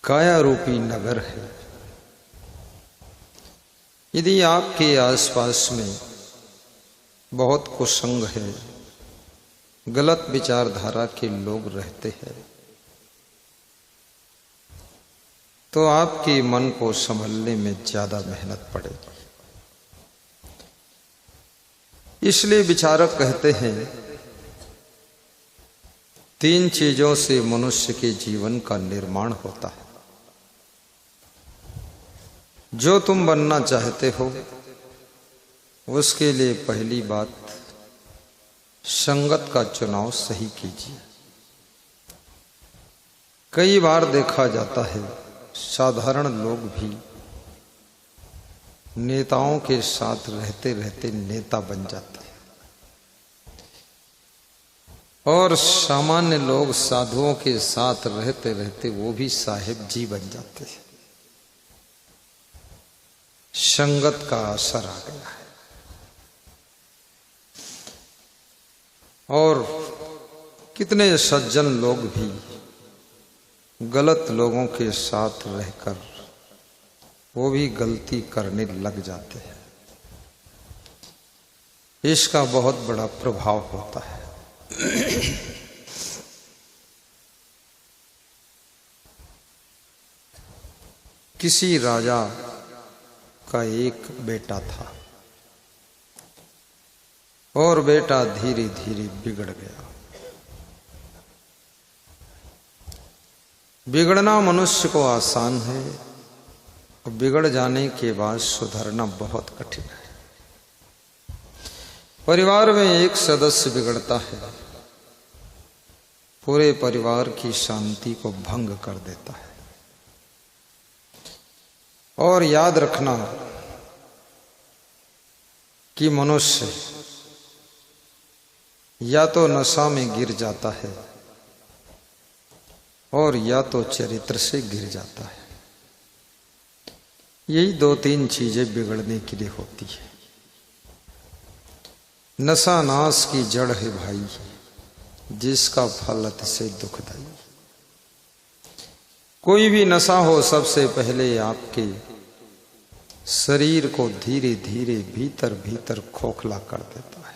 काया रूपी नगर है। यदि आपके आसपास में बहुत कुसंग है, गलत विचारधारा के लोग रहते हैं, तो आपके मन को संभलने में ज्यादा मेहनत पड़ेगी। इसलिए विचारक कहते हैं, 3 चीजों से मनुष्य के जीवन का निर्माण होता है। जो तुम बनना चाहते हो उसके लिए पहली बात, संगत का चुनाव सही कीजिए। कई बार देखा जाता है, साधारण लोग भी नेताओं के साथ रहते रहते नेता बन जाते हैं, और सामान्य लोग साधुओं के साथ रहते रहते वो भी साहेब जी बन जाते हैं। संगत का असर आ गया है। और कितने सज्जन लोग भी गलत लोगों के साथ रहकर वो भी गलती करने लग जाते हैं। इसका बहुत बड़ा प्रभाव होता है। किसी राजा का एक बेटा था और बेटा धीरे धीरे बिगड़ गया। बिगड़ना मनुष्य को आसान है, और बिगड़ जाने के बाद सुधरना बहुत कठिन है। परिवार में एक सदस्य बिगड़ता है, पूरे परिवार की शांति को भंग कर देता है। और याद रखना कि मनुष्य या तो नशा में गिर जाता है और या तो चरित्र से गिर जाता है। यही 2-3 चीजें बिगड़ने के लिए होती है। नशा नाश की जड़ है भाई, जिसका फल अतिशय दुखदायी। कोई भी नशा हो, सबसे पहले आपके शरीर को धीरे धीरे भीतर भीतर खोखला कर देता है।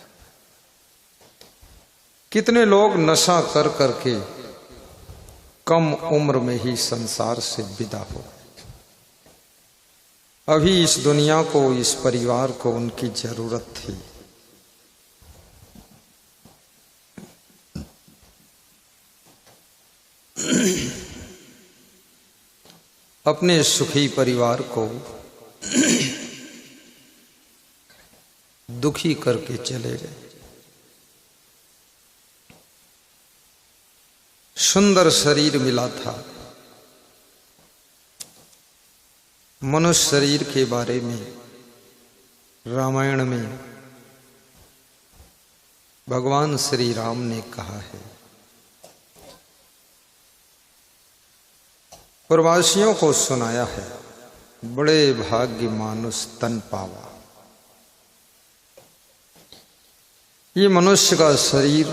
कितने लोग नशा कर करके कम उम्र में ही संसार से विदा हो गए। अभी इस दुनिया को, इस परिवार को उनकी जरूरत थी। अपने सुखी परिवार को दुखी करके चले गए। सुंदर शरीर मिला था। मनुष्य शरीर के बारे में रामायण में भगवान श्री राम ने कहा है, प्रवासियों को सुनाया है, बड़े भाग्य मानुष तन पावा। ये मनुष्य का शरीर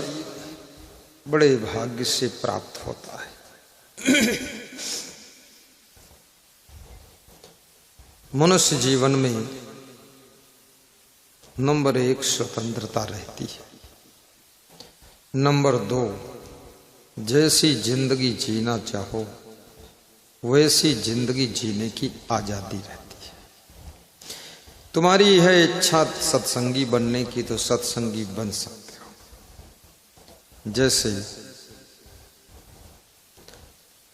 बड़े भाग्य से प्राप्त होता है। मनुष्य जीवन में नंबर 1 स्वतंत्रता रहती है। नंबर 2, जैसी जिंदगी जीना चाहो वैसी जिंदगी जीने की आजादी रहती है। तुम्हारी है इच्छा सत्संगी बनने की तो सत्संगी बन सकते हो। जैसे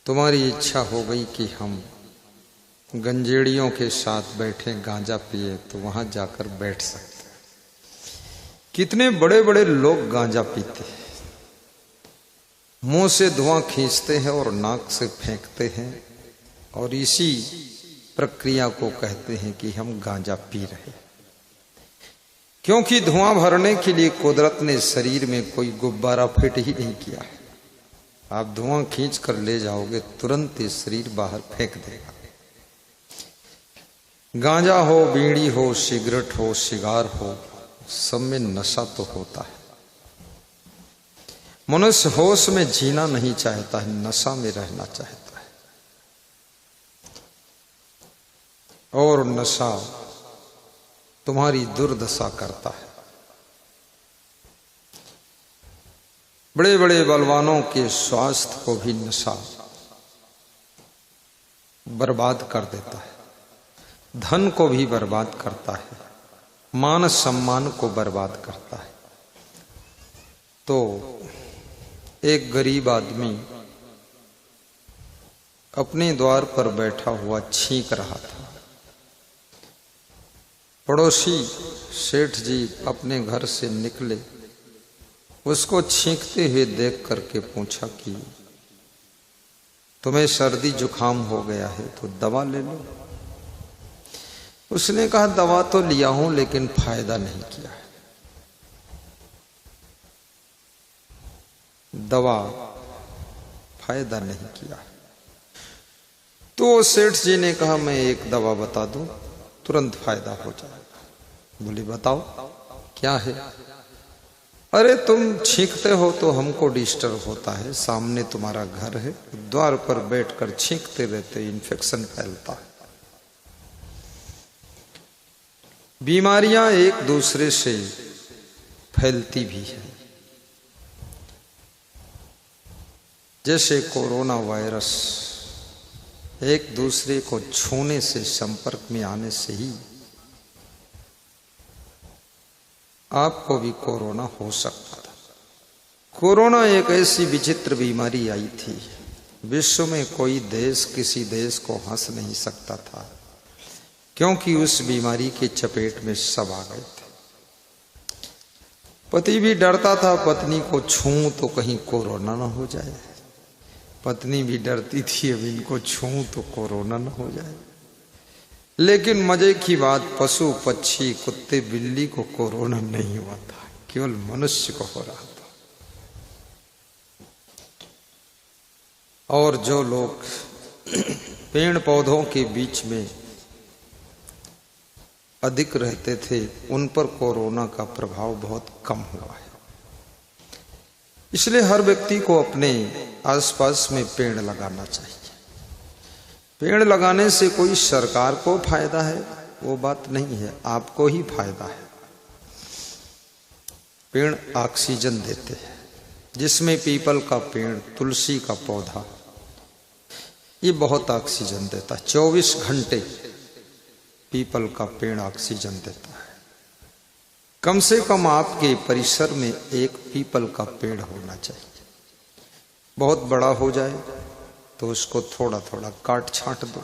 तुम्हारी इच्छा हो गई कि हम गंजेड़ियों के साथ बैठे गांजा पिए, तो वहां जाकर बैठ सकते हैं। कितने बड़े बड़े लोग गांजा पीते हैं, मुंह से धुआं खींचते हैं और नाक से फेंकते हैं, और इसी प्रक्रिया को कहते हैं कि हम गांजा पी रहे। क्योंकि धुआं भरने के लिए कुदरत ने शरीर में कोई गुब्बारा फिट ही नहीं किया है। आप धुआं खींच कर ले जाओगे, तुरंत ये शरीर बाहर फेंक देगा। गांजा हो, बीड़ी हो, सिगरेट हो, सिगार हो, सब में नशा तो होता है। मनुष्य होश में जीना नहीं चाहता है, नशा में रहना चाहता है। और नशा तुम्हारी दुर्दशा करता है। बड़े बड़े बलवानों के स्वास्थ्य को भी नशा बर्बाद कर देता है, धन को भी बर्बाद करता है, मान सम्मान को बर्बाद करता है। तो एक गरीब आदमी अपने द्वार पर बैठा हुआ छींक रहा था। पड़ोसी सेठ जी अपने घर से निकले, उसको छींकते हुए देख करके पूछा कि तुम्हें सर्दी जुकाम हो गया है तो दवा ले लो। उसने कहा दवा तो लिया हूं लेकिन फायदा नहीं किया है। दवा फायदा नहीं किया। तो सेठ जी ने कहा मैं एक दवा बता दूं, तुरंत फायदा हो जाएगा। बोले बताओ क्या है? अरे तुम छींकते हो तो हमको डिस्टर्ब होता है, सामने तुम्हारा घर है, द्वार पर बैठकर छींकते रहते, इन्फेक्शन फैलता है। बीमारियां एक दूसरे से फैलती भी है। जैसे कोरोना वायरस एक दूसरे को छूने से, संपर्क में आने से ही आपको भी कोरोना हो सकता था। कोरोना एक ऐसी विचित्र बीमारी आई थी, विश्व में कोई देश किसी देश को हंस नहीं सकता था, क्योंकि उस बीमारी के चपेट में सब आ गए थे। पति भी डरता था पत्नी को छूं तो कहीं कोरोना ना हो जाए, पत्नी भी डरती थी अब इनको छूं तो कोरोना ना हो जाए। लेकिन मजे की बात, पशु पक्षी कुत्ते बिल्ली को कोरोना नहीं हुआ था, केवल मनुष्य को हो रहा था। और जो लोग पेड़ पौधों के बीच में अधिक रहते थे उन पर कोरोना का प्रभाव बहुत कम हुआ है। इसलिए हर व्यक्ति को अपने आसपास में पेड़ लगाना चाहिए। पेड़ लगाने से कोई सरकार को फायदा है वो बात नहीं है, आपको ही फायदा है। पेड़ ऑक्सीजन देते हैं, जिसमें पीपल का पेड़, तुलसी का पौधा, ये बहुत ऑक्सीजन देता है। 24 घंटे पीपल का पेड़ ऑक्सीजन देता है। कम से कम आपके परिसर में एक पीपल का पेड़ होना चाहिए। बहुत बड़ा हो जाए तो उसको थोड़ा थोड़ा काट छांट दो।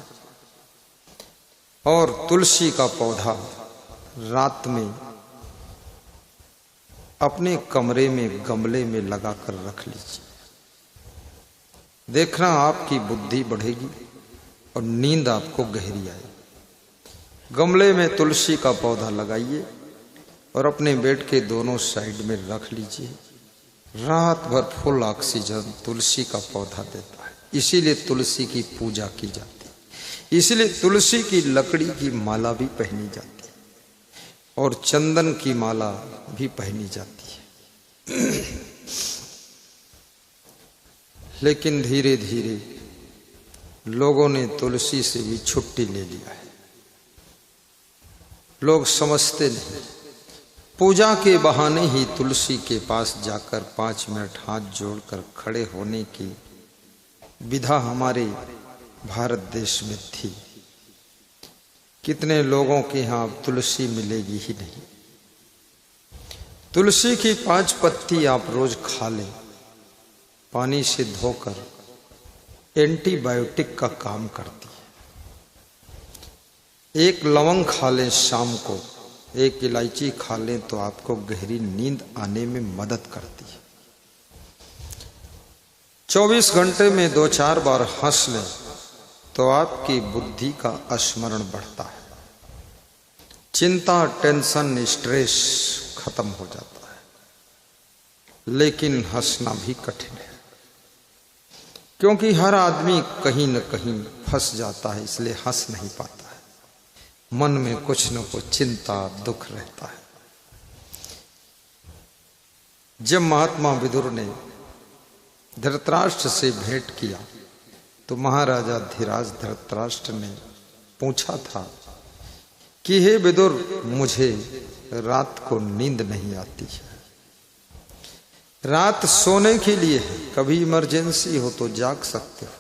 और तुलसी का पौधा रात में अपने कमरे में गमले में लगाकर रख लीजिए। देखना आपकी बुद्धि बढ़ेगी और नींद आपको गहरी आएगी। गमले में तुलसी का पौधा लगाइए और अपने बेड के दोनों साइड में रख लीजिए। रात भर फुल ऑक्सीजन तुलसी का पौधा देता है। इसीलिए तुलसी की पूजा की जाती है, इसीलिए तुलसी की लकड़ी की माला भी पहनी जाती है और चंदन की माला भी पहनी जाती है। लेकिन धीरे धीरे लोगों ने तुलसी से भी छुट्टी ले लिया है। लोग समझते नहीं, पूजा के बहाने ही तुलसी के पास जाकर 5 मिनट हाथ जोड़कर खड़े होने की विधा हमारे भारत देश में थी। कितने लोगों के यहाँ अब तुलसी मिलेगी ही नहीं। तुलसी की 5 पत्ती आप रोज खा लें, पानी से धोकर, एंटीबायोटिक का काम करती है। एक लवंग खा लें शाम को, एक इलायची खा लें तो आपको गहरी नींद आने में मदद करती है। 24 घंटे में 2-4 बार हंस लें तो आपकी बुद्धि का स्मरण बढ़ता है। चिंता, टेंशन, स्ट्रेस खत्म हो जाता है। लेकिन हंसना भी कठिन है, क्योंकि हर आदमी कहीं न कहीं फंस जाता है, इसलिए हंस नहीं पाता है। मन में कुछ न कुछ चिंता, दुख रहता है। जब महात्मा विदुर ने धृतराष्ट्र से भेंट किया तो महाराजा धीराज धृतराष्ट्र ने पूछा था कि हे विदुर, मुझे रात को नींद नहीं आती है। रात सोने के लिए है, कभी इमरजेंसी हो तो जाग सकते हो,